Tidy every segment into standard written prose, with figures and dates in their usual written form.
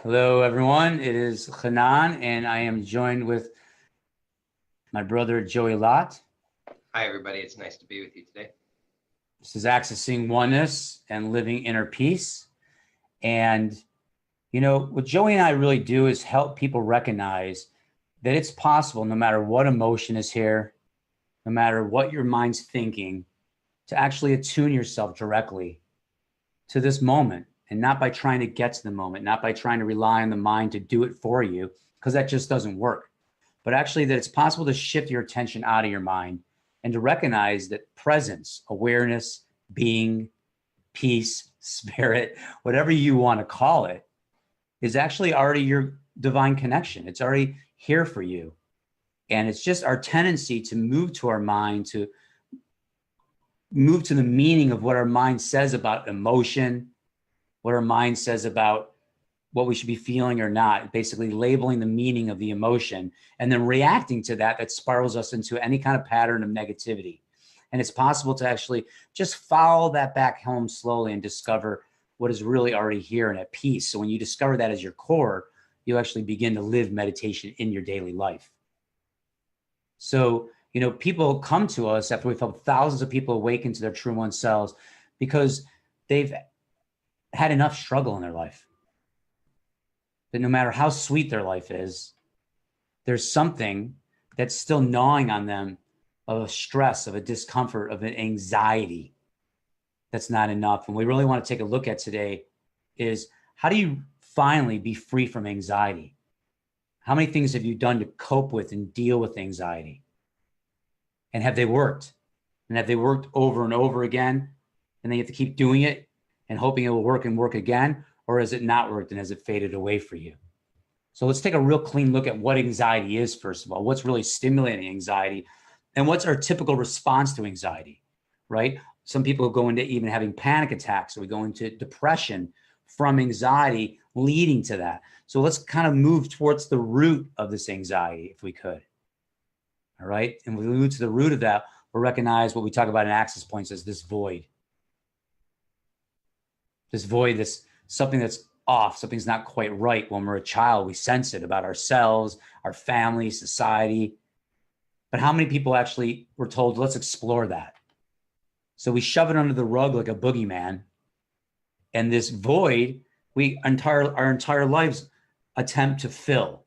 Hello, everyone. It is Hanan, and I am joined with my brother Joey Lott. Hi, everybody. It's nice to be with you today. This is Accessing Oneness and Living Inner Peace. And, what Joey and I really do is help people recognize that it's possible, no matter what emotion is here, no matter what your mind's thinking, to actually attune yourself directly to this moment and not by trying to get to the moment, not by trying to rely on the mind to do it for you, because that just doesn't work. But actually, that it's possible to shift your attention out of your mind and to recognize that presence, awareness, being, peace, spirit, whatever you want to call it, is actually already your divine connection. It's already here for you. And it's just our tendency to move to our mind, to move to the meaning of what our mind says about emotion, what our mind says about what we should be feeling or not, basically labeling the meaning of the emotion and then reacting to that spirals us into any kind of pattern of negativity. And it's possible to actually just follow that back home slowly and discover what is really already here and at peace. So when you discover that as your core, you actually begin to live meditation in your daily life. So, people come to us after we've helped thousands of people awaken to their true one selves because they've had enough struggle in their life. That no matter how sweet their life is, there's something that's still gnawing on them of a stress, of a discomfort, of an anxiety that's not enough. And we really want to take a look at today is how do you finally be free from anxiety? How many things have you done to cope with and deal with anxiety? And have they worked? And have they worked over and over again? And then you have to keep doing it and hoping it will work and work again? Or has it not worked and has it faded away for you? So let's take a real clean look at what anxiety is, first of all. What's really stimulating anxiety? And what's our typical response to anxiety, right? Some people go into even having panic attacks, or we go into depression from anxiety leading to that. So let's kind of move towards the root of this anxiety, if we could. All right. And when we move to the root of that, we'll recognize what we talk about in access points as this void. This void, this something that's off, something's not quite right. When we're a child, we sense it about ourselves, our family, society. But how many people actually were told, let's explore that? So we shove it under the rug like a boogeyman. And this void, our entire lives attempt to fill.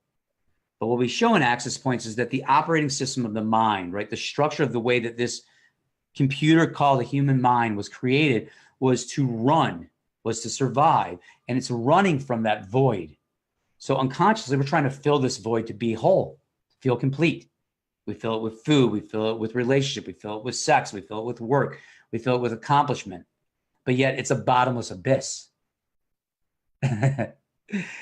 But what we show in access points is that the operating system of the mind, right, the structure of the way that this computer called the human mind was created was to run, was to survive. And it's running from that void. So unconsciously, we're trying to fill this void to be whole, feel complete. We fill it with food. We fill it with relationship. We fill it with sex. We fill it with work. We fill it with accomplishment. But yet it's a bottomless abyss. And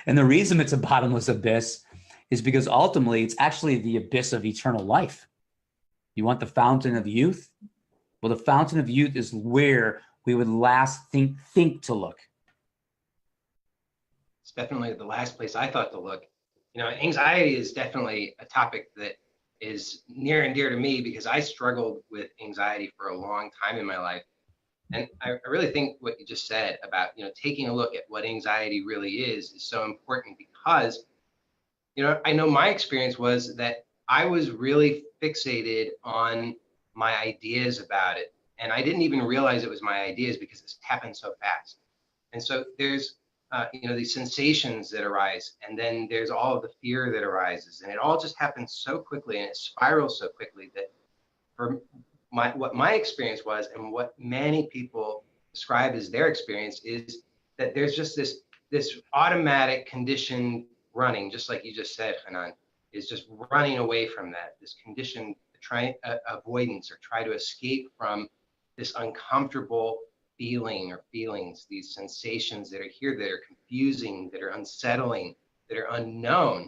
the reason it's a bottomless abyss is because ultimately it's actually the abyss of eternal life. You want the fountain of youth? Well, the fountain of youth is where we would last think to look. It's definitely the last place I thought to look. Anxiety is definitely a topic that is near and dear to me because I struggled with anxiety for a long time in my life. And I really think what you just said about, taking a look at what anxiety really is so important because, I know my experience was that I was really fixated on my ideas about it. And I didn't even realize it was my ideas because it happened so fast. And so there's, these sensations that arise, and then there's all of the fear that arises, and it all just happens so quickly and it spirals so quickly that for what my experience was and what many people describe as their experience is that there's just this automatic conditioned running, just like you just said, Hanan, is just running away from that, this conditioned avoidance or try to escape from this uncomfortable feeling or feelings, these sensations that are here that are confusing, that are unsettling, that are unknown,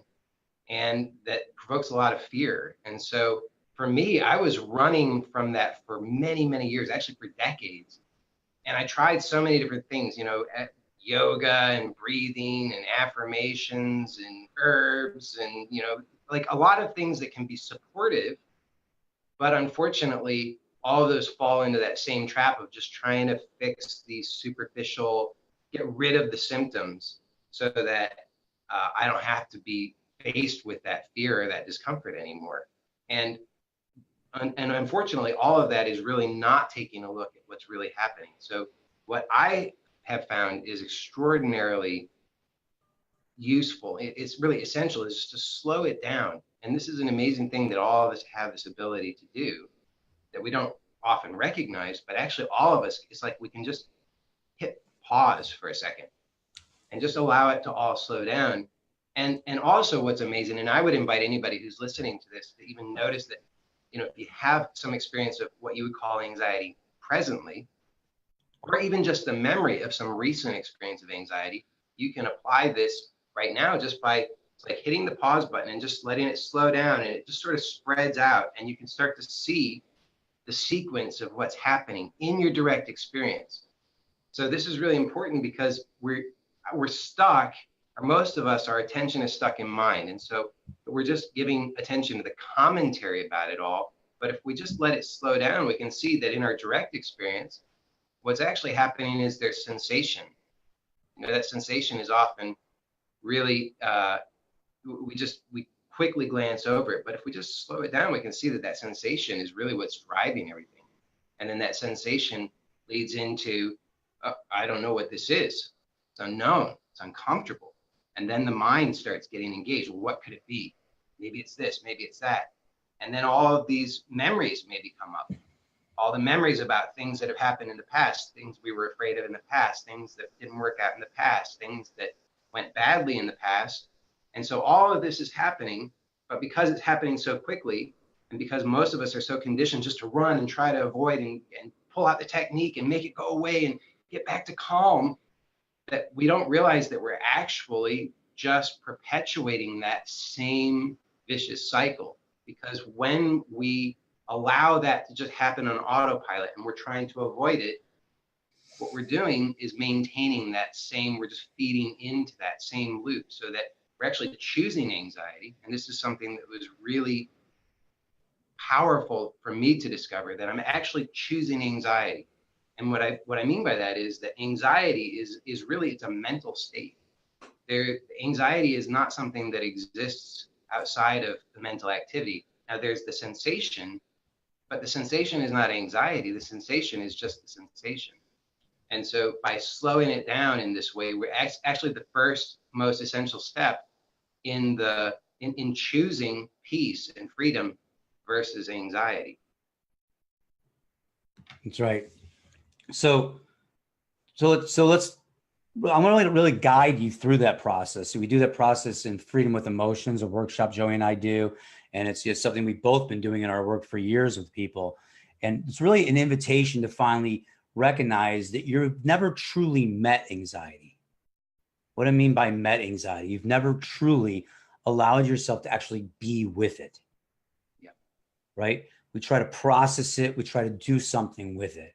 and that provokes a lot of fear. And so for me, I was running from that for many, many years, actually for decades. And I tried so many different things, yoga and breathing and affirmations and herbs and, like a lot of things that can be supportive. But unfortunately, all of those fall into that same trap of just trying to fix these superficial, get rid of the symptoms so that I don't have to be faced with that fear or that discomfort anymore. And unfortunately, all of that is really not taking a look at what's really happening. So what I have found is extraordinarily useful. It's really essential is just to slow it down. And this is an amazing thing that all of us have this ability to do that we don't often recognize, but actually all of us, it's like we can just hit pause for a second and just allow it to all slow down. And also what's amazing, and I would invite anybody who's listening to this to even notice that, if you have some experience of what you would call anxiety presently, or even just the memory of some recent experience of anxiety, you can apply this right now just by like hitting the pause button and just letting it slow down, and it just sort of spreads out, and you can start to see the sequence of what's happening in your direct experience. So this is really important because we're stuck, or most of us, our attention is stuck in mind. And so we're just giving attention to the commentary about it all. But if we just let it slow down, we can see that in our direct experience, what's actually happening is there's sensation. That sensation is often really, we quickly glance over it. But if we just slow it down, we can see that that sensation is really what's driving everything. And then that sensation leads into, I don't know what this is. It's unknown. It's uncomfortable. And then the mind starts getting engaged. Well, what could it be? Maybe it's this, maybe it's that. And then all of these memories maybe come up. All the memories about things that have happened in the past, things we were afraid of in the past, things that didn't work out in the past, things that went badly in the past. And so all of this is happening, but because it's happening so quickly, and because most of us are so conditioned just to run and try to avoid and pull out the technique and make it go away and get back to calm, that we don't realize that we're actually just perpetuating that same vicious cycle. Because when we allow that to just happen on autopilot and we're trying to avoid it, what we're doing is maintaining that same, we're just feeding into that same loop, so that we're actually choosing anxiety. And this is something that was really powerful for me to discover, that I'm actually choosing anxiety. And what I mean by that is that anxiety is really, it's a mental state. Anxiety is not something that exists outside of the mental activity. Now there's the sensation, but the sensation is not anxiety. The sensation is just the sensation. And so by slowing it down in this way, we're actually the first most essential step in choosing peace and freedom versus anxiety. That's right. So let's I'm going to really guide you through that process. So we do that process in Freedom with Emotions, a workshop Joey and I do. And it's just something we've both been doing in our work for years with people. And it's really an invitation to finally recognize that you've never truly met anxiety. What I mean by met anxiety, you've never truly allowed yourself to actually be with it. Yeah. Right? We try to process it. We try to do something with it.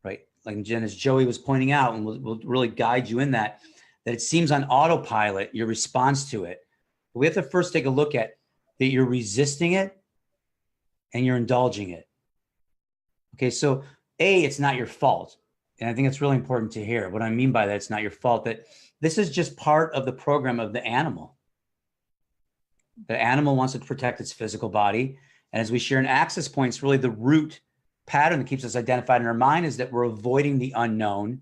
Right? Like Jen, as Joey was pointing out, and we'll really guide you in that it seems on autopilot, your response to it. But we have to first take a look at that you're resisting it and you're indulging it. Okay, so it's not your fault. And I think it's really important to hear. What I mean by that, it's not your fault, that this is just part of the program of the animal. The animal wants to protect its physical body. And as we share in access points, really the root pattern that keeps us identified in our mind is that we're avoiding the unknown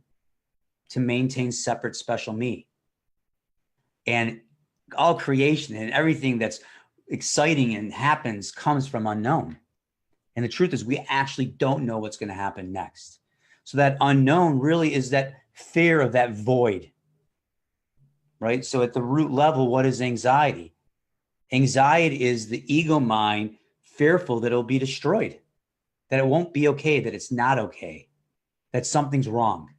to maintain separate special me. And all creation and everything that's exciting and happens comes from unknown. And the truth is we actually don't know what's going to happen next. So that unknown really is that fear of that void, right? So at the root level, what is anxiety? Anxiety is the ego mind fearful that it'll be destroyed, that it won't be okay, that it's not okay, that something's wrong.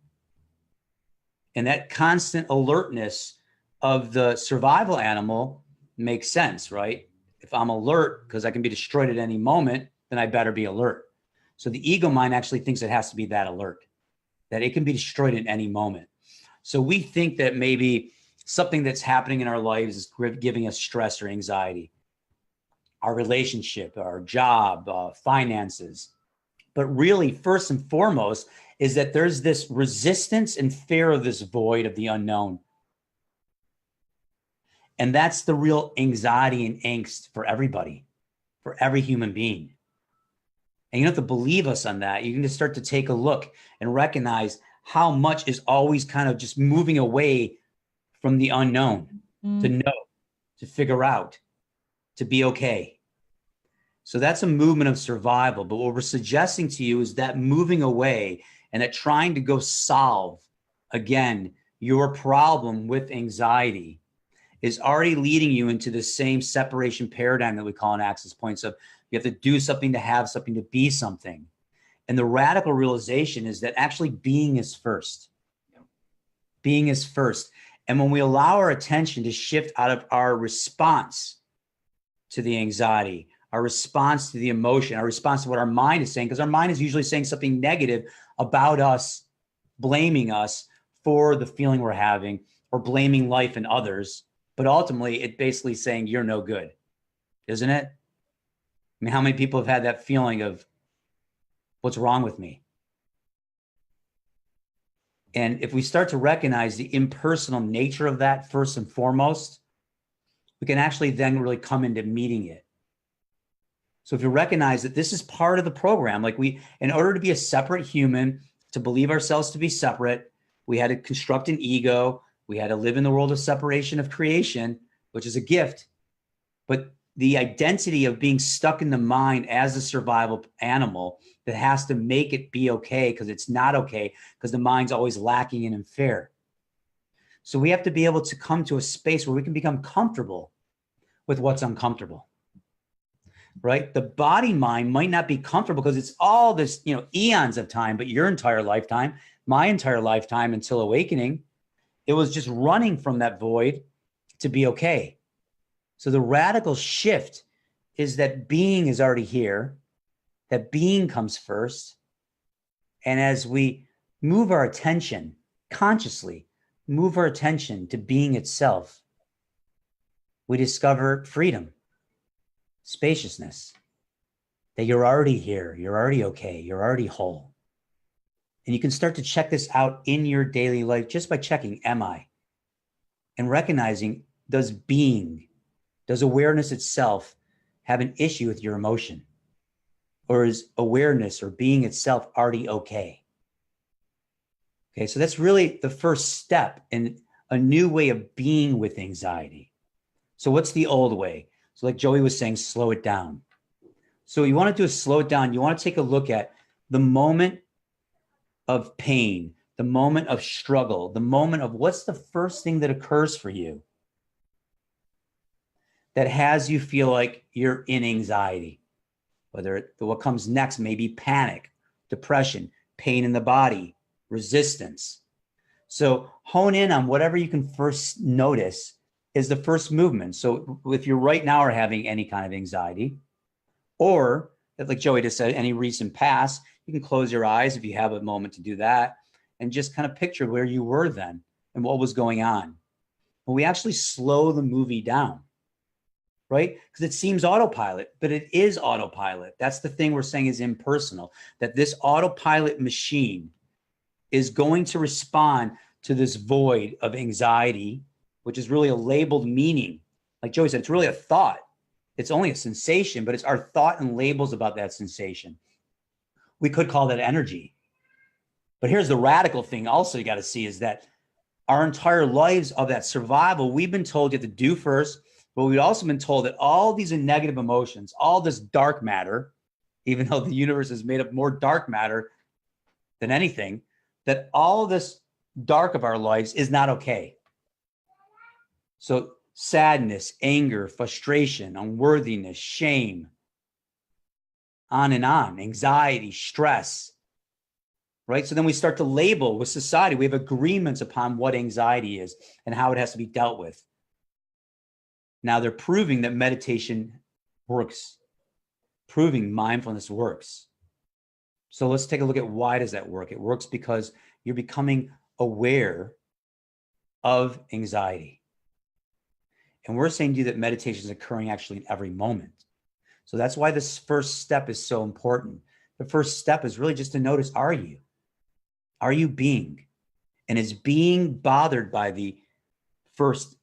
And that constant alertness of the survival animal makes sense, right? If I'm alert because I can be destroyed at any moment, then I better be alert. So the ego mind actually thinks it has to be that alert, that it can be destroyed at any moment. So we think that maybe something that's happening in our lives is giving us stress or anxiety, our relationship, our job, finances. But really, first and foremost, is that there's this resistance and fear of this void of the unknown. And that's the real anxiety and angst for everybody, for every human being. And you don't have to believe us on that. You can just start to take a look and recognize how much is always kind of just moving away from the unknown, to know, to figure out, to be okay. So that's a movement of survival. But what we're suggesting to you is that moving away and that trying to go solve, again, your problem with anxiety is already leading you into the same separation paradigm that we call in Access Points of you have to do something to have something to be something. And the radical realization is that actually being is first. Being is first. And when we allow our attention to shift out of our response to the anxiety, our response to the emotion, our response to what our mind is saying, because our mind is usually saying something negative about us, blaming us for the feeling we're having or blaming life and others. But ultimately, it's basically saying you're no good, isn't it? I mean, how many people have had that feeling of what's wrong with me? And if we start to recognize the impersonal nature of that first and foremost, we can actually then really come into meeting it. So if you recognize that this is part of the program, like in order to be a separate human, to believe ourselves to be separate, we had to construct an ego. We had to live in the world of separation of creation, which is a gift. But the identity of being stuck in the mind as a survival animal that has to make it be okay because it's not okay because the mind's always lacking and unfair. So we have to be able to come to a space where we can become comfortable with what's uncomfortable, right? The body mind might not be comfortable because it's all this, eons of time, but your entire lifetime, my entire lifetime until awakening, it was just running from that void to be okay. So the radical shift is that being is already here, that being comes first. And as we move our attention consciously, move our attention to being itself, we discover freedom, spaciousness, that you're already here, you're already okay, you're already whole. And you can start to check this out in your daily life just by checking, am I? And recognizing, does awareness itself have an issue with your emotion? Or is awareness or being itself already okay? Okay, so that's really the first step in a new way of being with anxiety. So what's the old way? So like Joey was saying, slow it down. So you want to do is slow it down. You want to take a look at the moment of pain, the moment of struggle, the moment of what's the first thing that occurs for you that has you feel like you're in anxiety. Whether what comes next may be panic, depression, pain in the body, resistance. So hone in on whatever you can first notice is the first movement. So if you right now are having any kind of anxiety, or like Joey just said, any recent past, you can close your eyes if you have a moment to do that and just kind of picture where you were then and what was going on. When we actually slow the movie down, right? Because it seems autopilot, but it is autopilot. That's the thing we're saying is impersonal, that this autopilot machine is going to respond to this void of anxiety, which is really a labeled meaning. Like Joey said, it's really a thought. It's only a sensation, but it's our thought and labels about that sensation. We could call that energy. But here's the radical thing also you got to see is that our entire lives of that survival, we've been told you have to do first, but we've also been told that all these negative emotions, all this dark matter, even though the universe is made of more dark matter than anything, that all this dark of our lives is not okay. So sadness, anger, frustration, unworthiness, shame, on and on, anxiety, stress, right? So then we start to label with society. We have agreements upon what anxiety is and how it has to be dealt with. Now they're proving that meditation works, proving mindfulness works. So let's take a look at why does that work? It works because you're becoming aware of anxiety. And we're saying to you that meditation is occurring actually in every moment. So that's why this first step is so important. The first step is really just to notice, are you? Are you being? And is being bothered by the first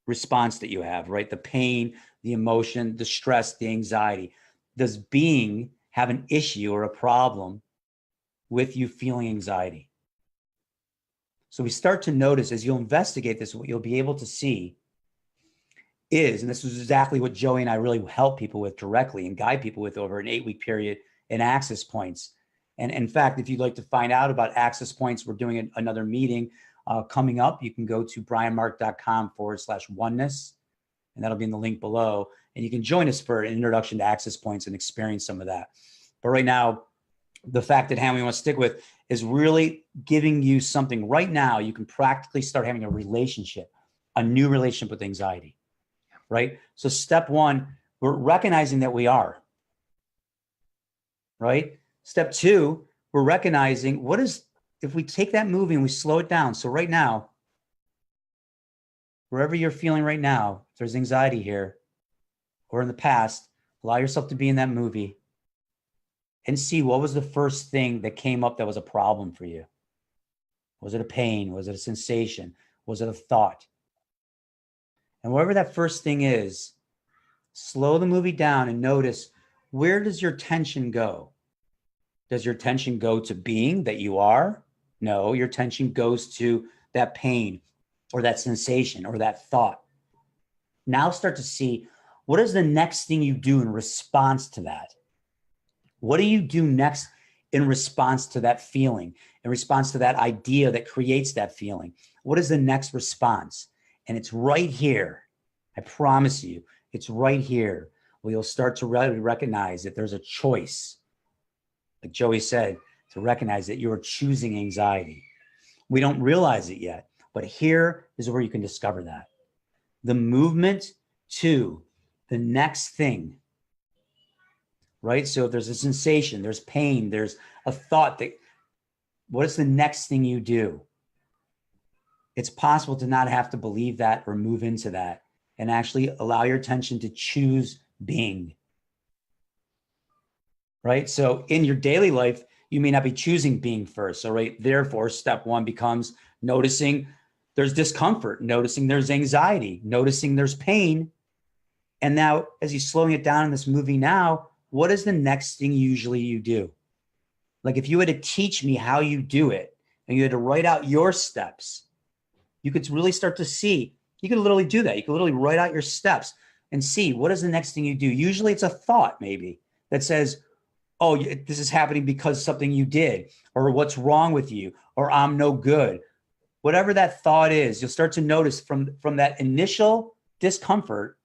response that you have, right? The pain, the emotion, the stress, the anxiety. Does being have an issue or a problem with you feeling anxiety? So we start to notice as you'll investigate this, what you'll be able to see is, and this is exactly what Joey and I really help people with directly and guide people with over an 8-week period in Access Points. And in fact, if you'd like to find out about Access Points, we're doing another meeting coming up. You can go to brianmark.com/oneness, and that'll be in the link below. And you can join us for an introduction to Access Points and experience some of that. But right now, the fact that we want to stick with is really giving you something right now. You can practically start having a relationship, a new relationship with anxiety, right? So step one, we're recognizing that we are, right? Step two, we're recognizing what is, if we take that movie and we slow it down. So right now, wherever you're feeling right now, if there's anxiety here or in the past, allow yourself to be in that movie and see what was the first thing that came up that was a problem for you. Was it a pain? Was it a sensation? Was it a thought? And whatever that first thing is, slow the movie down and notice, where does your attention go? Does your attention go to being that you are? No, your attention goes to that pain or that sensation or that thought. Now start to see, what is the next thing you do in response to that? What do you do next in response to that feeling, in response to that idea that creates that feeling? What is the next response? And it's right here. I promise you, it's right here where you'll start to recognize that there's a choice. Like Joey said, to recognize that you're choosing anxiety. We don't realize it yet, but here is where you can discover that. The movement to the next thing, right? So if there's a sensation, there's pain, there's a thought, that what is the next thing you do? It's possible to not have to believe that or move into that and actually allow your attention to choose being, right? So in your daily life, you may not be choosing being first. So right, therefore, step one becomes noticing there's discomfort, noticing there's anxiety, noticing there's pain. And now, as you're slowing it down in this movie now, what is the next thing usually you do? Like if you had to teach me how you do it and you had to write out your steps, you could really start to see, you could literally do that. You could literally write out your steps and see what is the next thing you do. Usually it's a thought maybe that says, oh, this is happening because something you did, or what's wrong with you, or I'm no good. Whatever that thought is, you'll start to notice from that initial discomfort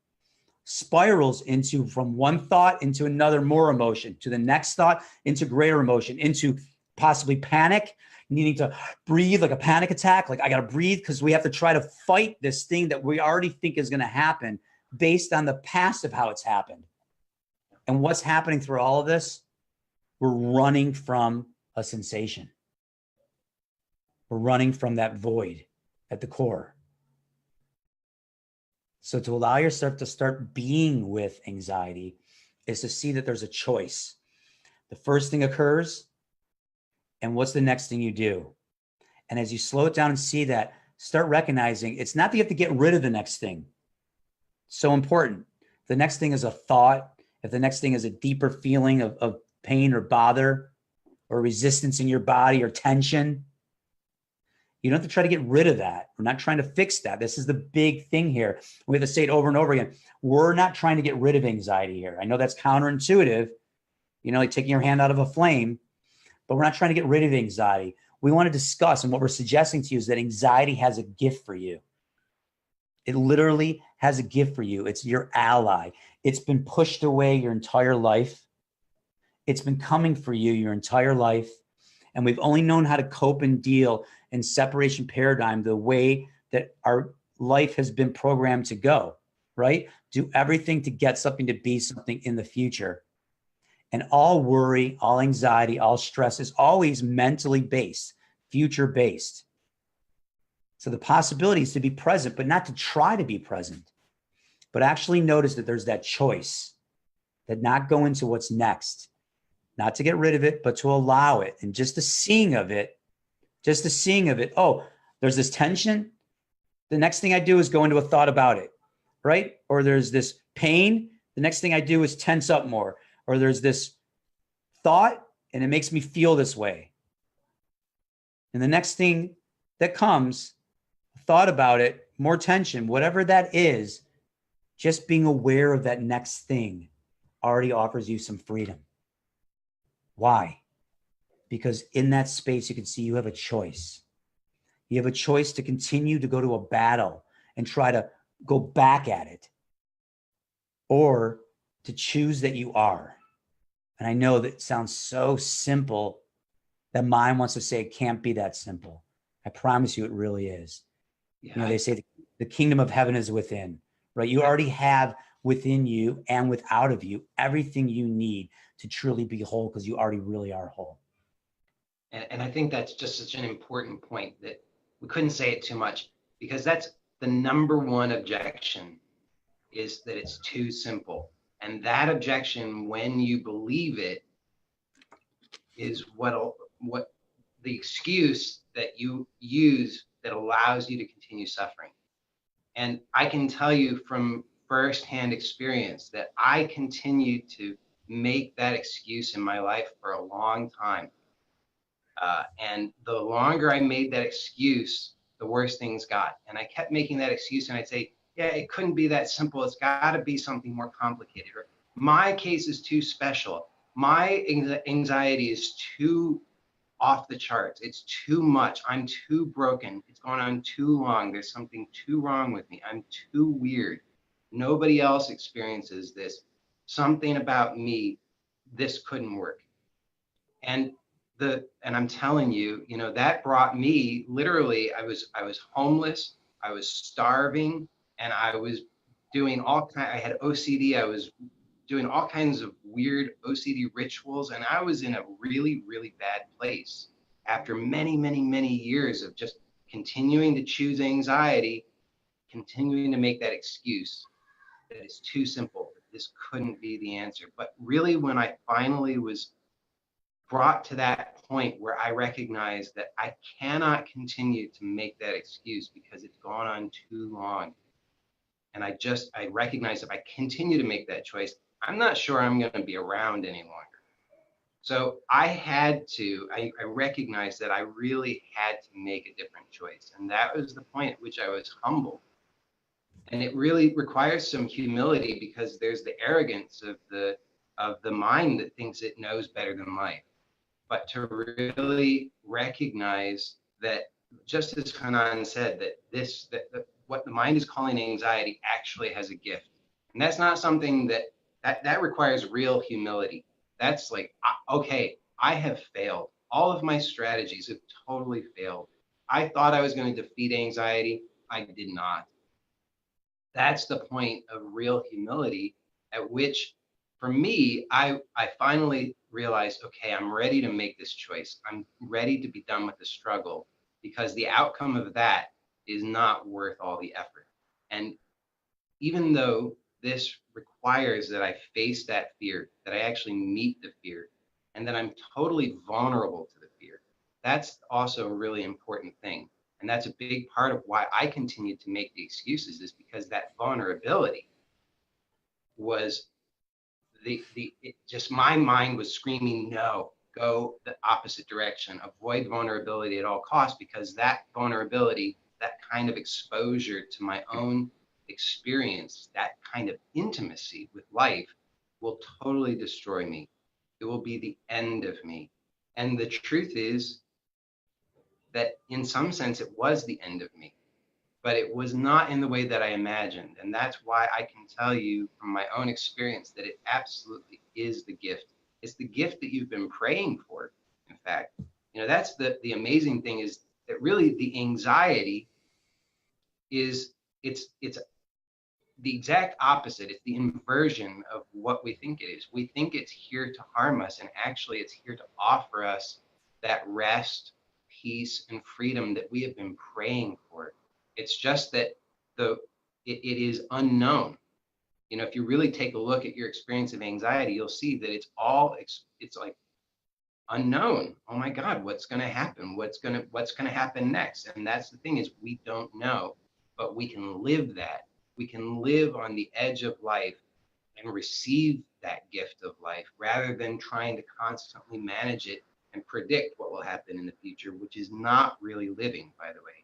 spirals into, from one thought into another, more emotion, to the next thought into greater emotion, into possibly panic, needing to breathe like a panic attack. Like I got to breathe because we have to try to fight this thing that we already think is going to happen based on the past of how it's happened. And what's happening through all of this? We're running from a sensation. We're running from that void at the core. So to allow yourself to start being with anxiety is to see that there's a choice. The first thing occurs, and what's the next thing you do? And as you slow it down and see that, start recognizing it's not that you have to get rid of the next thing. So important. If the next thing is a thought, if the next thing is a deeper feeling of pain or bother or resistance in your body or tension, you don't have to try to get rid of that. We're not trying to fix that. This is the big thing here. We have to say it over and over again. We're not trying to get rid of anxiety here. I know that's counterintuitive, like taking your hand out of a flame, but we're not trying to get rid of anxiety. We want to discuss, and what we're suggesting to you is that anxiety has a gift for you. It literally has a gift for you. It's your ally. It's been pushed away your entire life. It's been coming for you your entire life. And we've only known how to cope and deal in separation paradigm the way that our life has been programmed to go, right? Do everything to get something, to be something in the future. And all worry, all anxiety, all stress is always mentally based, future based. So the possibility is to be present, but not to try to be present, but actually notice that there's that choice, that not go into what's next, not to get rid of it, but to allow it. And just the seeing of it, oh, there's this tension, the next thing I do is go into a thought about it, right? Or there's this pain. The next thing I do is tense up more. Or there's this thought and it makes me feel this way. And the next thing that comes, thought about it, more tension, whatever that is, just being aware of that next thing already offers you some freedom. Why? Because in that space, you can see you have a choice. You have a choice to continue to go to a battle and try to go back at it, or to choose that you are. And I know that sounds so simple that mind wants to say it can't be that simple. I promise you it really is. Yeah. You know, they say the kingdom of heaven is within, right? You already have within you and without of you everything you need to truly be whole, because you already really are whole. And I think that's just such an important point that we couldn't say it too much, because that's the number one objection, is that it's too simple. And that objection, when you believe it, is what the excuse that you use that allows you to continue suffering. And I can tell you from firsthand experience that I continued to make that excuse in my life for a long time. And the longer I made that excuse, the worse things got. And I kept making that excuse, and I'd say, yeah, it couldn't be that simple. It's got to be something more complicated. Or my case is too special. My anxiety is too off the charts. It's too much. I'm too broken. It's gone on too long. There's something too wrong with me. I'm too weird. Nobody else experiences this. Something about me, this couldn't work. And I'm telling you, that brought me literally, I was homeless, I was starving, and I was doing I had OCD. I was doing all kinds of weird OCD rituals, and I was in a really, really bad place after many, many, many years of just continuing to choose anxiety, continuing to make that excuse that it's too simple, that this couldn't be the answer. But really, when I finally was brought to that point where I recognized that I cannot continue to make that excuse because it's gone on too long. And I recognize if I continue to make that choice, I'm not sure I'm going to be around any longer. So I recognized that I really had to make a different choice. And that was the point at which I was humbled. And it really requires some humility, because there's the arrogance of the mind that thinks it knows better than life. But to really recognize that, just as Hanan said, that what the mind is calling anxiety actually has a gift. And that's not something that requires real humility. That's like, okay, I have failed. All of my strategies have totally failed. I thought I was going to defeat anxiety. I did not. That's the point of real humility, at which, for me, I finally realized, okay, I'm ready to make this choice. I'm ready to be done with the struggle, because the outcome of that is not worth all the effort. And even though this requires that I face that fear, that I actually meet the fear, and that I'm totally vulnerable to the fear, that's also a really important thing. And that's a big part of why I continued to make the excuses, is because that vulnerability was just my mind was screaming, no, go the opposite direction, avoid vulnerability at all costs, because that vulnerability, that kind of exposure to my own experience, that kind of intimacy with life, will totally destroy me. It will be the end of me. And the truth is that in some sense it was the end of me, but it was not in the way that I imagined. And that's why I can tell you from my own experience that it absolutely is the gift. It's the gift that you've been praying for. In fact, that's the amazing thing, is that really the anxiety is, it's the exact opposite. It's the inversion of what we think it is. We think it's here to harm us, and actually it's here to offer us that rest, peace, and freedom that we have been praying for. It's just that it is unknown. If you really take a look at your experience of anxiety, you'll see that it's like unknown. Oh my God, what's going to happen? What's going to happen next? And that's the thing, is we don't know. but we can live that. We can live on the edge of life and receive that gift of life rather than trying to constantly manage it and predict what will happen in the future, which is not really living, by the way.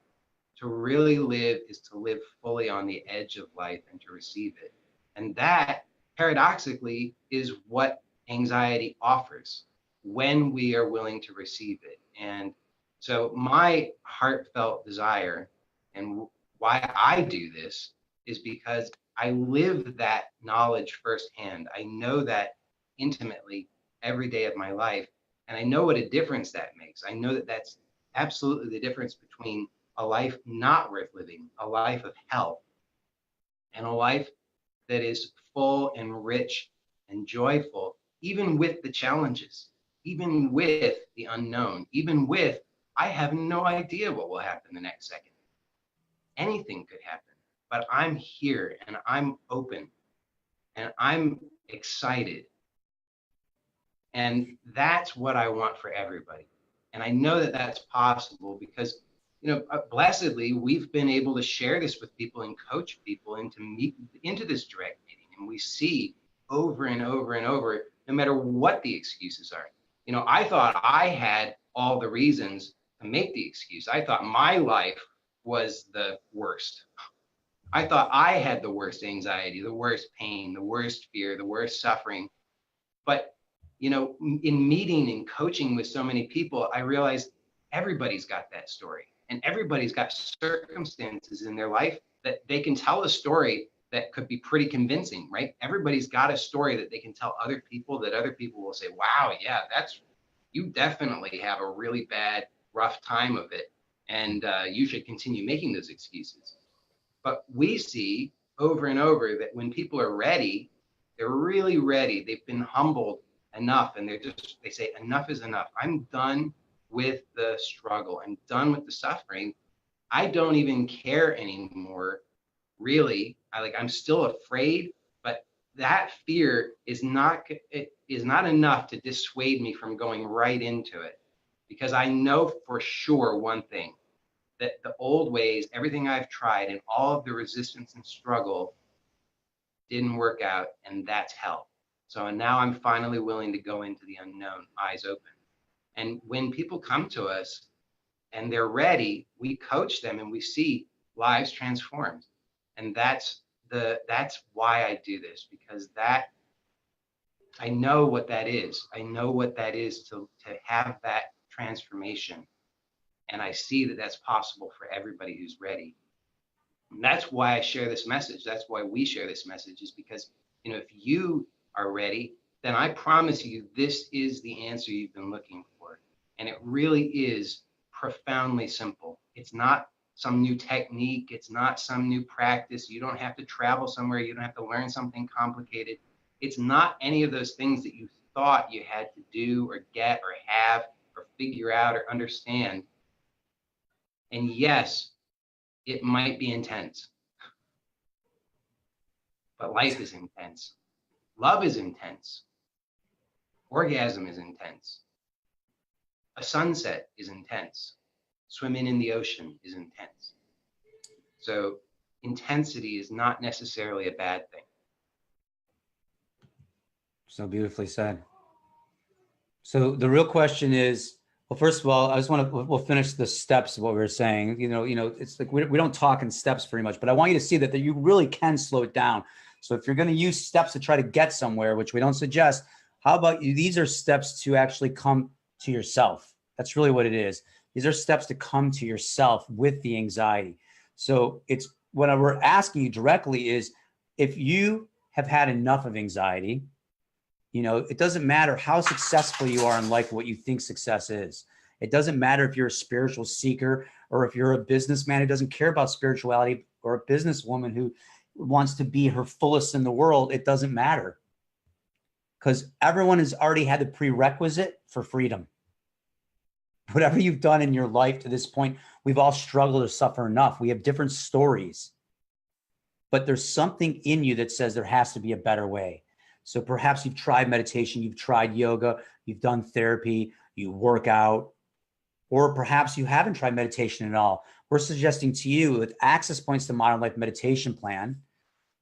To really live is to live fully on the edge of life and to receive it. And that, paradoxically, is what anxiety offers when we are willing to receive it. And so my heartfelt desire and why I do this is because I live that knowledge firsthand. I know that intimately every day of my life. And I know what a difference that makes. I know that that's absolutely the difference between a life not worth living, a life of hell, and a life that is full and rich and joyful, even with the challenges, even with the unknown, even with, I have no idea what will happen the next second. Anything could happen, but I'm here and I'm open and I'm excited. And that's what I want for everybody. And I know that that's possible because, blessedly, we've been able to share this with people and coach people into this direct meeting. And we see over and over and over, no matter what the excuses are. I thought I had all the reasons to make the excuse. I thought my life was the worst. I thought I had the worst anxiety, the worst pain, the worst fear, the worst suffering. But, in meeting and coaching with so many people, I realized everybody's got that story and everybody's got circumstances in their life that they can tell a story that could be pretty convincing, right? Everybody's got a story that they can tell other people that other people will say, wow, yeah, you definitely have a really bad, rough time of it. And you should continue making those excuses. But we see over and over that when people are ready, they're really ready. They've been humbled enough and they say, enough is enough. I'm done with the struggle. I'm done with the suffering. I don't even care anymore, really. I'm still afraid, but that fear is not enough to dissuade me from going right into it. Because I know for sure one thing, that the old ways, everything I've tried and all of the resistance and struggle didn't work out, and that's hell. So now I'm finally willing to go into the unknown, eyes open. And when people come to us and they're ready, we coach them and we see lives transformed. And that's why I do this, because I know what that is. I know what that is to have that transformation. And I see that that's possible for everybody who's ready. And that's why I share this message. That's why we share this message, is because, if you are ready, then I promise you, this is the answer you've been looking for. And it really is profoundly simple. It's not some new technique. It's not some new practice. You don't have to travel somewhere. You don't have to learn something complicated. It's not any of those things that you thought you had to do or get or have or figure out or understand. And yes, it might be intense, but life is intense. Love is intense. Orgasm is intense. A sunset is intense. Swimming in the ocean is intense. So intensity is not necessarily a bad thing. So beautifully said. So the real question is, well, first of all, we'll finish the steps of what we were saying. It's like we don't talk in steps very much, but I want you to see that you really can slow it down. So if you're going to use steps to try to get somewhere, which we don't suggest, how about these are steps to actually come to yourself. That's really what it is. These are steps to come to yourself with the anxiety. So it's what we're asking you directly is, if you have had enough of anxiety, it doesn't matter how successful you are in life, what you think success is. It doesn't matter if you're a spiritual seeker or if you're a businessman who doesn't care about spirituality, or a businesswoman who wants to be her fullest in the world. It doesn't matter, because everyone has already had the prerequisite for freedom. Whatever you've done in your life to this point, we've all struggled or suffer enough. We have different stories, but there's something in you that says there has to be a better way. So perhaps you've tried meditation, you've tried yoga, you've done therapy, you work out, or perhaps you haven't tried meditation at all, we're suggesting to you with Access Points to Modern Life meditation plan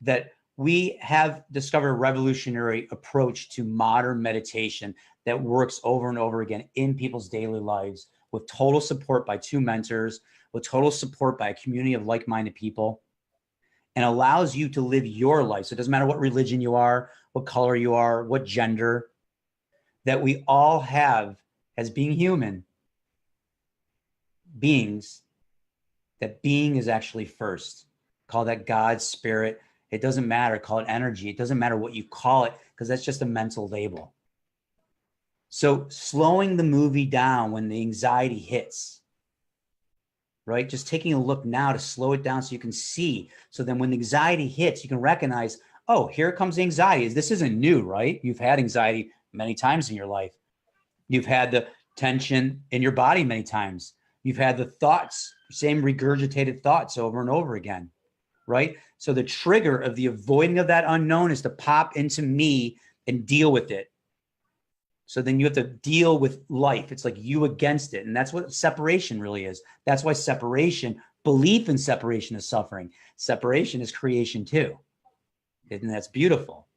that we have discovered a revolutionary approach to modern meditation that works over and over again in people's daily lives with total support by 2 mentors, with total support by a community of like-minded people, and allows you to live your life. So it doesn't matter what religion you are, what color you are, what gender, that we all have as being human beings, that being is actually first. Call that God, spirit. It doesn't matter. Call it energy. It doesn't matter what you call it, because that's just a mental label. So slowing the movie down when the anxiety hits, right? Just taking a look now to slow it down so you can see. So then when the anxiety hits, you can recognize, oh, here comes anxiety. This isn't new, right? You've had anxiety many times in your life. You've had the tension in your body many times. You've had the thoughts, same regurgitated thoughts over and over again, right? So the trigger of the avoiding of that unknown is to pop into me and deal with it. So then you have to deal with life. It's like you against it. And that's what separation really is. That's why separation, belief in separation is suffering. Separation is creation too. And that's beautiful.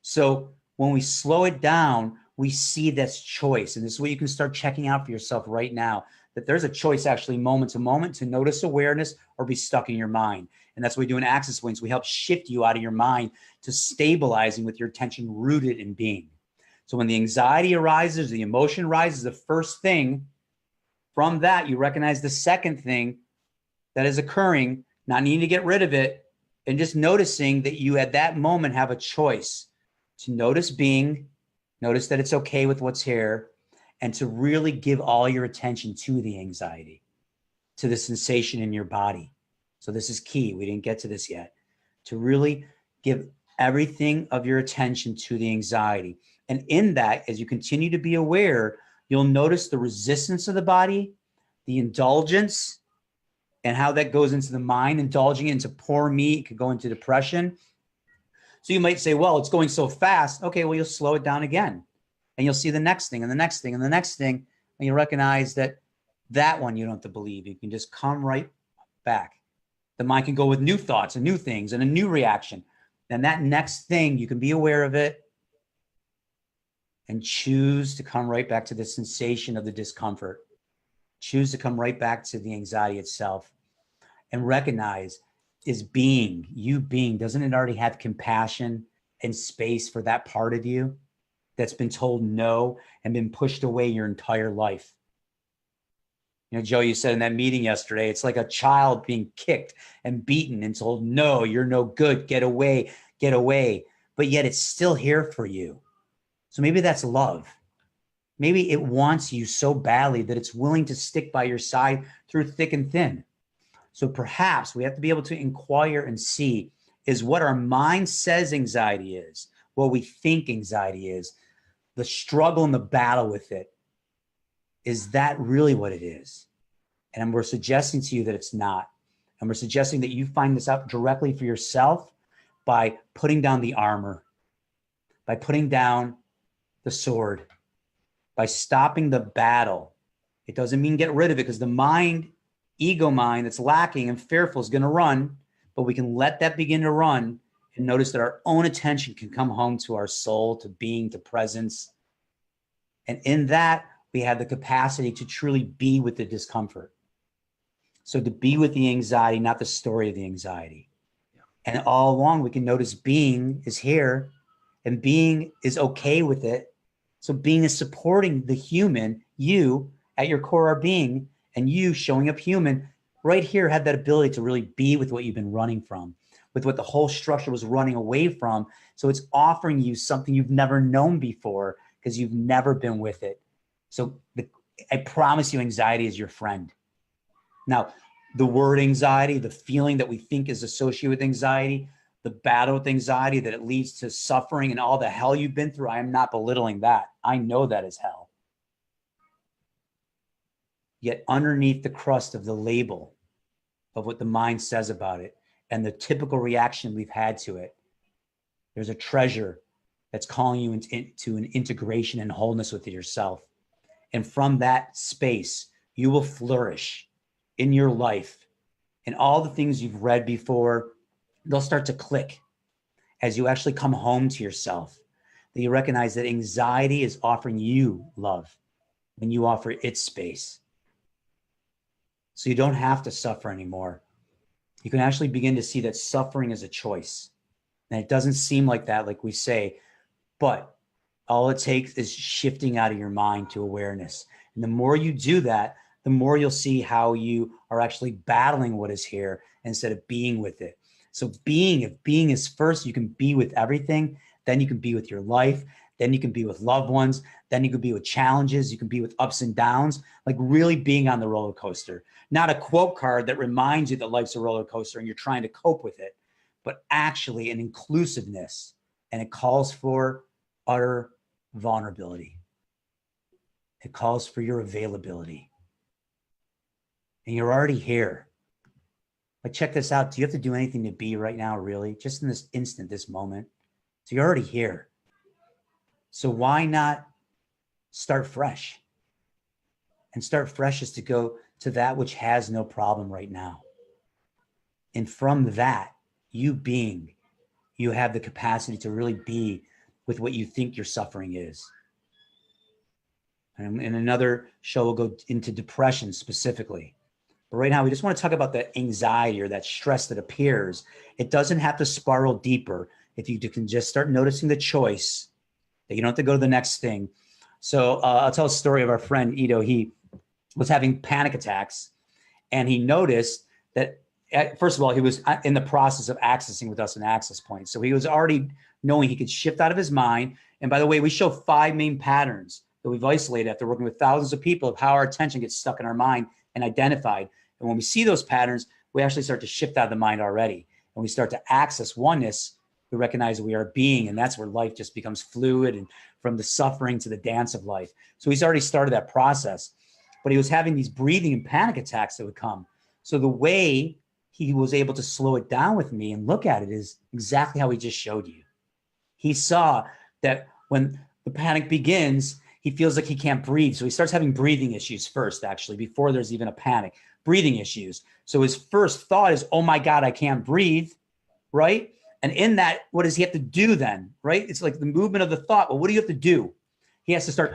So when we slow it down, we see this choice. And this is what you can start checking out for yourself right now, that there's a choice actually moment to moment to notice awareness or be stuck in your mind. And that's what we do in Access Points. We help shift you out of your mind to stabilizing with your attention rooted in being. So when the anxiety arises, the emotion rises, the first thing from that, you recognize the second thing that is occurring, not needing to get rid of it, and just noticing that you at that moment have a choice to notice being, notice that it's okay with what's here, and to really give all your attention to the anxiety, to the sensation in your body. So this is key. We didn't get to this yet. To really give everything of your attention to the anxiety. And in that, as you continue to be aware, you'll notice the resistance of the body, the indulgence, and how that goes into the mind, indulging into poor me. It could go into depression. So you might say, well, it's going so fast. Okay, well, you'll slow it down again. And you'll see the next thing and the next thing and the next thing. And you recognize that that one you don't have to believe. You can just come right back. The mind can go with new thoughts and new things and a new reaction. And that next thing, you can be aware of it and choose to come right back to the sensation of the discomfort. Choose to come right back to the anxiety itself and recognize, is being, you being, doesn't it already have compassion and space for that part of you that's been told no and been pushed away your entire life? You know, Joe, you said in that meeting yesterday, it's like a child being kicked and beaten and told, no, you're no good, get away, get away. But yet it's still here for you. So maybe that's love. Maybe it wants you so badly that it's willing to stick by your side through thick and thin. So perhaps we have to be able to inquire and see, is what our mind says anxiety is, what we think anxiety is, the struggle and the battle with it, is that really what it is? And we're suggesting to you that it's not. And we're suggesting that you find this out directly for yourself by putting down the armor, by putting down the sword, by stopping the battle. It doesn't mean get rid of it, because the mind, ego mind that's lacking and fearful is going to run, but we can let that begin to run and notice that our own attention can come home to our soul, to being, to presence. And in that, we have the capacity to truly be with the discomfort. So to be with the anxiety, not the story of the anxiety. Yeah. And all along, we can notice being is here and being is okay with it. So being is supporting the human, you at your core are being, and you showing up human right here have that ability to really be with what you've been running from, with what the whole structure was running away from. So it's offering you something you've never known before because you've never been with it. So I promise you, anxiety is your friend. Now, the word anxiety, the feeling that we think is associated with anxiety, the battle with anxiety, that it leads to suffering and all the hell you've been through, I am not belittling that. I know that is hell. Yet underneath the crust of the label of what the mind says about it and the typical reaction we've had to it, there's a treasure that's calling you into an integration and wholeness with yourself. And from that space, you will flourish in your life and all the things you've read before, they'll start to click as you actually come home to yourself, that you recognize that anxiety is offering you love when you offer it space. So you don't have to suffer anymore. You can actually begin to see that suffering is a choice. And it doesn't seem like that, like we say, but all it takes is shifting out of your mind to awareness. And the more you do that, the more you'll see how you are actually battling what is here instead of being with it. So if being is first, you can be with everything, then you can be with your life, then you can be with loved ones, then you can be with challenges, you can be with ups and downs, like really being on the roller coaster. Not a quote card that reminds you that life's a roller coaster and you're trying to cope with it, but actually an inclusiveness. And it calls for utter vulnerability. It calls for your availability. And you're already here. Like, check this out. Do you have to do anything to be right now, really? Just in this instant, this moment. So you're already here. So why not start fresh? And start fresh is to go to that which has no problem right now. And from that, you have the capacity to really be with what you think your suffering is. And in another show, we'll go into depression specifically. But right now, we just want to talk about that anxiety or that stress that appears. It doesn't have to spiral deeper if you can just start noticing the choice that you don't have to go to the next thing. So I'll tell a story of our friend Ito. He was having panic attacks, and he noticed that, first of all, he was in the process of accessing with us an access point. So he was already knowing he could shift out of his mind. And by the way, we show 5 main patterns that we've isolated after working with thousands of people of how our attention gets stuck in our mind and identified. And when we see those patterns, we actually start to shift out of the mind already. And we start to access oneness. We recognize that we are being, and that's where life just becomes fluid and from the suffering to the dance of life. So he's already started that process, but he was having these breathing and panic attacks that would come. So the way he was able to slow it down with me and look at it is exactly how he just showed you. He saw that when the panic begins, he feels like he can't breathe. So he starts having breathing issues first, actually, before there's even a panic, breathing issues. So his first thought is, oh my God, I can't breathe, right? And in that, what does he have to do then, right? It's like the movement of the thought. Well, what do you have to do? He has to start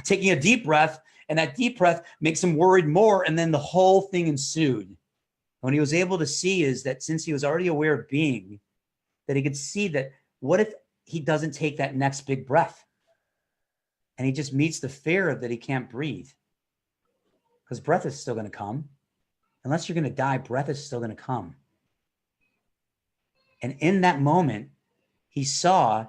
taking a deep breath, and that deep breath makes him worried more, and then the whole thing ensued. What he was able to see is that since he was already aware of being, that he could see that what if he doesn't take that next big breath? And he just meets the fear of that he can't breathe. Because breath is still going to come. Unless you're going to die, breath is still going to come. And in that moment, he saw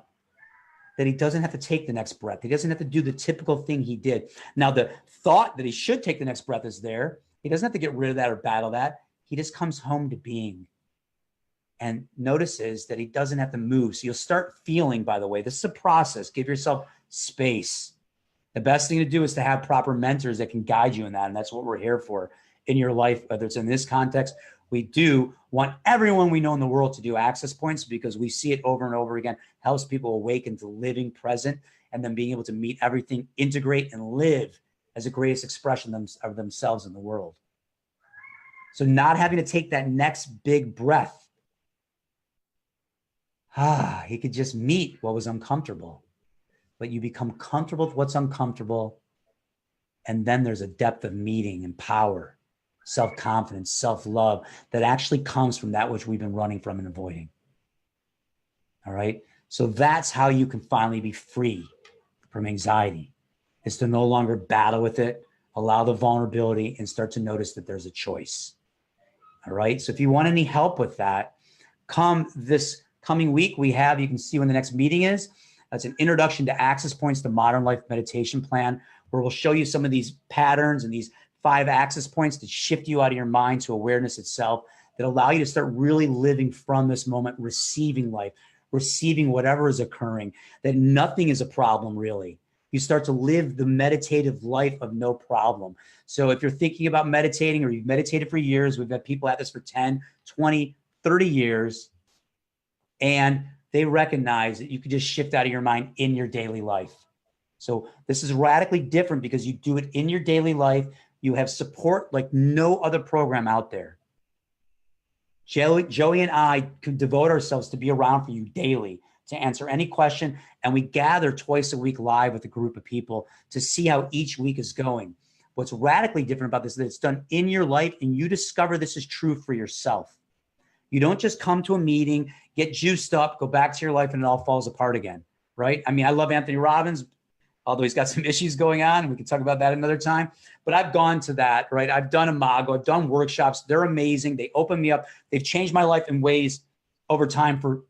that he doesn't have to take the next breath. He doesn't have to do the typical thing he did. Now, the thought that he should take the next breath is there. He doesn't have to get rid of that or battle that. He just comes home to being and notices that he doesn't have to move. So you'll start feeling, by the way, this is a process. Give yourself space. The best thing to do is to have proper mentors that can guide you in that. And that's what we're here for in your life, whether it's in this context. We do want everyone we know in the world to do access points because we see it over and over again, helps people awaken to living present and then being able to meet everything, integrate, and live as the greatest expression of themselves in the world. So not having to take that next big breath, he could just meet what was uncomfortable. But you become comfortable with what's uncomfortable, and then there's a depth of meeting and power, self-confidence, self-love that actually comes from that which we've been running from and avoiding. All right? So that's how you can finally be free from anxiety, is to no longer battle with it, allow the vulnerability, and start to notice that there's a choice. All right? So if you want any help with that, come this coming week, you can see when the next meeting is. That's an introduction to access points to modern life meditation plan, where we'll show you some of these patterns and these 5 access points to shift you out of your mind to awareness itself, that allow you to start really living from this moment, receiving life, receiving whatever is occurring, that nothing is a problem really. You start to live the meditative life of no problem. So if you're thinking about meditating or you've meditated for years, we've had people at this for 10, 20, 30 years, and they recognize that you can just shift out of your mind in your daily life. So this is radically different because you do it in your daily life. You have support like no other program out there. Joey and I could devote ourselves to be around for you daily, to answer any question. And we gather twice a week live with a group of people to see how each week is going. What's radically different about this is that it's done in your life and you discover this is true for yourself. You don't just come to a meeting, get juiced up, go back to your life, and it all falls apart again, right? I mean, I love Anthony Robbins, although he's got some issues going on, and we can talk about that another time. But I've gone to that, right? I've done Imago, I've done workshops. They're amazing. They open me up. They've changed my life in ways over time for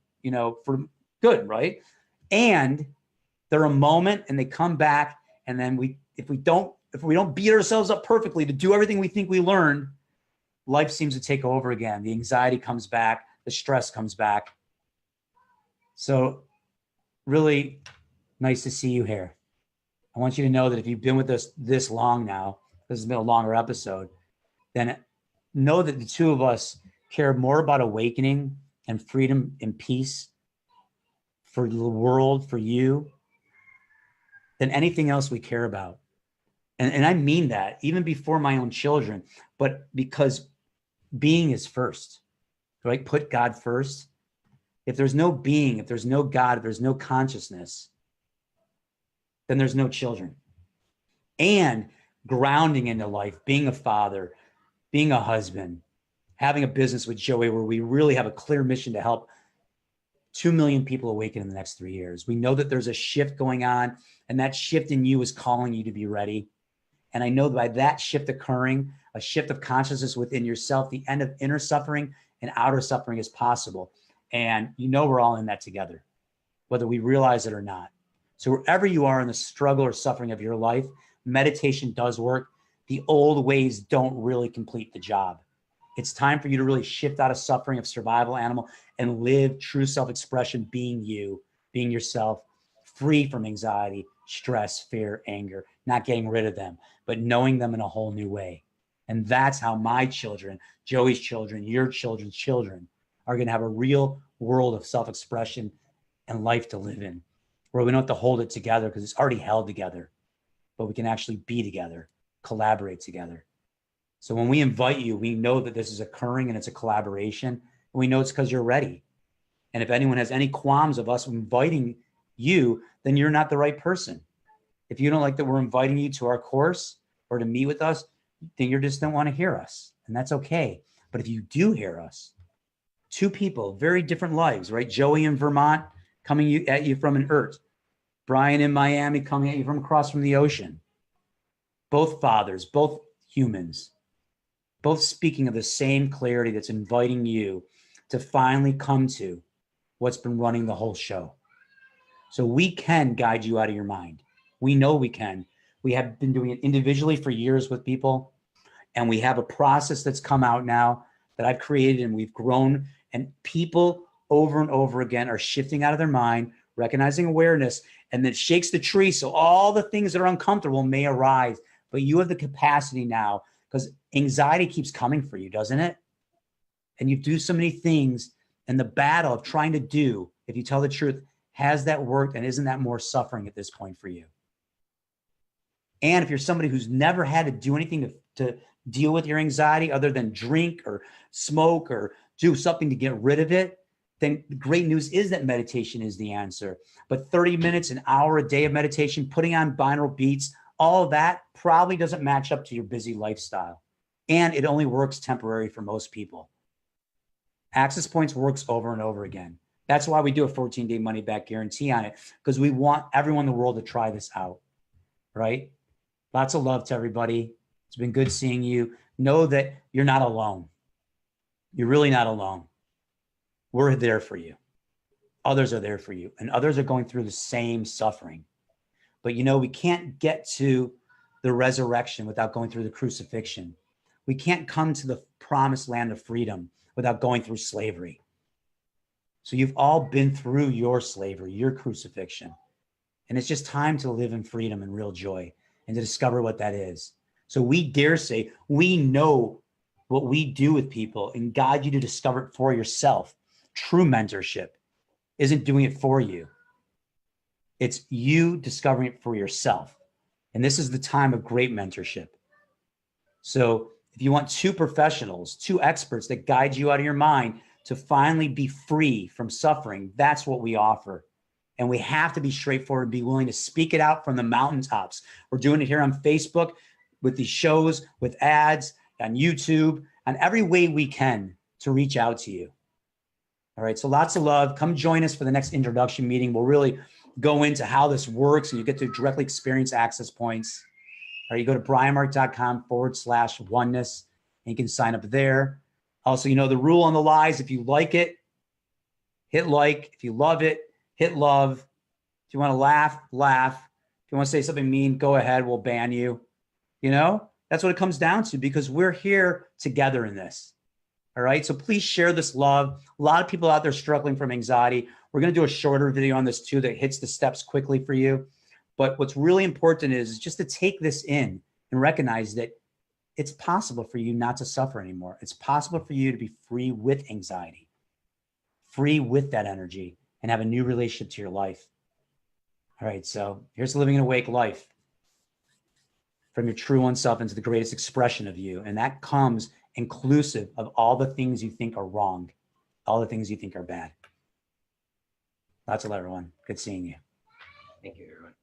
good, right? And they're a moment, and they come back, and then if we don't beat ourselves up perfectly to do everything we think we learned, life seems to take over again. The anxiety comes back, the stress comes back. So really nice to see you here. I want you to know that if you've been with us this long now, this has been a longer episode, then know that the two of us care more about awakening and freedom and peace for the world, for you, than anything else we care about. And I mean that even before my own children, but because being is first, right? Put God first. If there's no being, if there's no God, if there's no consciousness, then there's no children. And grounding into life, being a father, being a husband, having a business with Joey where we really have a clear mission to help 2 million people awaken in the next 3 years. We know that there's a shift going on, and that shift in you is calling you to be ready. And I know that by that shift occurring, a shift of consciousness within yourself, the end of inner suffering and outer suffering is possible. And we're all in that together, whether we realize it or not. So wherever you are in the struggle or suffering of your life, meditation does work. The old ways don't really complete the job. It's time for you to really shift out of suffering of survival animal and live true self-expression, being you, being yourself, free from anxiety, stress, fear, anger, not getting rid of them, but knowing them in a whole new way. And that's how my children, Joey's children, your children's children are going to have a real world of self-expression and life to live in, where we don't have to hold it together because it's already held together, but we can actually be together, collaborate together. So when we invite you, we know that this is occurring and it's a collaboration. And we know it's because you're ready. And if anyone has any qualms of us inviting you, then you're not the right person. If you don't like that we're inviting you to our course or to meet with us, then you just don't want to hear us. And that's okay. But if you do hear us, two people, very different lives, right? Joey in Vermont coming at you from an Earth. Brian in Miami coming at you from across from the ocean. Both fathers, both humans, both speaking of the same clarity that's inviting you to finally come to what's been running the whole show. So we can guide you out of your mind. We know we can. We have been doing it individually for years with people, and we have a process that's come out now that I've created, and we've grown, and people over and over again are shifting out of their mind, recognizing awareness, and then it shakes the tree. So all the things that are uncomfortable may arise, but you have the capacity now, because anxiety keeps coming for you, doesn't it? And you do so many things, and the battle of trying to do, if you tell the truth, has that worked, and isn't that more suffering at this point for you? And if you're somebody who's never had to do anything to deal with your anxiety other than drink or smoke or do something to get rid of it, then the great news is that meditation is the answer. But 30 minutes, an hour a day of meditation, putting on binaural beats, all of that probably doesn't match up to your busy lifestyle. And it only works temporary for most people. Access Points works over and over again. That's why we do a 14-day money-back guarantee on it, because we want everyone in the world to try this out, right? Lots of love to everybody. It's been good seeing you. Know that you're not alone. You're really not alone. We're there for you. Others are there for you. And others are going through the same suffering. But we can't get to the resurrection without going through the crucifixion. We can't come to the promised land of freedom without going through slavery. So you've all been through your slavery, your crucifixion. And it's just time to live in freedom and real joy and to discover what that is. So we dare say we know what we do with people and guide you to discover it for yourself. True mentorship isn't doing it for you. It's you discovering it for yourself. And this is the time of great mentorship. So if you want two professionals, two experts that guide you out of your mind to finally be free from suffering, that's what we offer. And we have to be straightforward and be willing to speak it out from the mountaintops. We're doing it here on Facebook with these shows, with ads, on YouTube, on every way we can to reach out to you. All right, so lots of love. Come join us for the next introduction meeting. We'll really go into how this works and you get to directly experience access points. All right, you go to brianmark.com/oneness and you can sign up there. Also, the rule on the lies, if you like it, hit like. If you love it, hit love. If you want to laugh, laugh. If you want to say something mean, go ahead. We'll ban you. That's what it comes down to, because we're here together in this. All right. So please share this love. A lot of people out there struggling from anxiety. We're going to do a shorter video on this too that hits the steps quickly for you. But what's really important is just to take this in and recognize that it's possible for you not to suffer anymore. It's possible for you to be free with anxiety, free with that energy, and have a new relationship to your life. All right. So here's living an awake life from your true oneself into the greatest expression of you. And that comes inclusive of all the things you think are wrong, all the things you think are bad. Lots of love, everyone. Good seeing you. Thank you, everyone.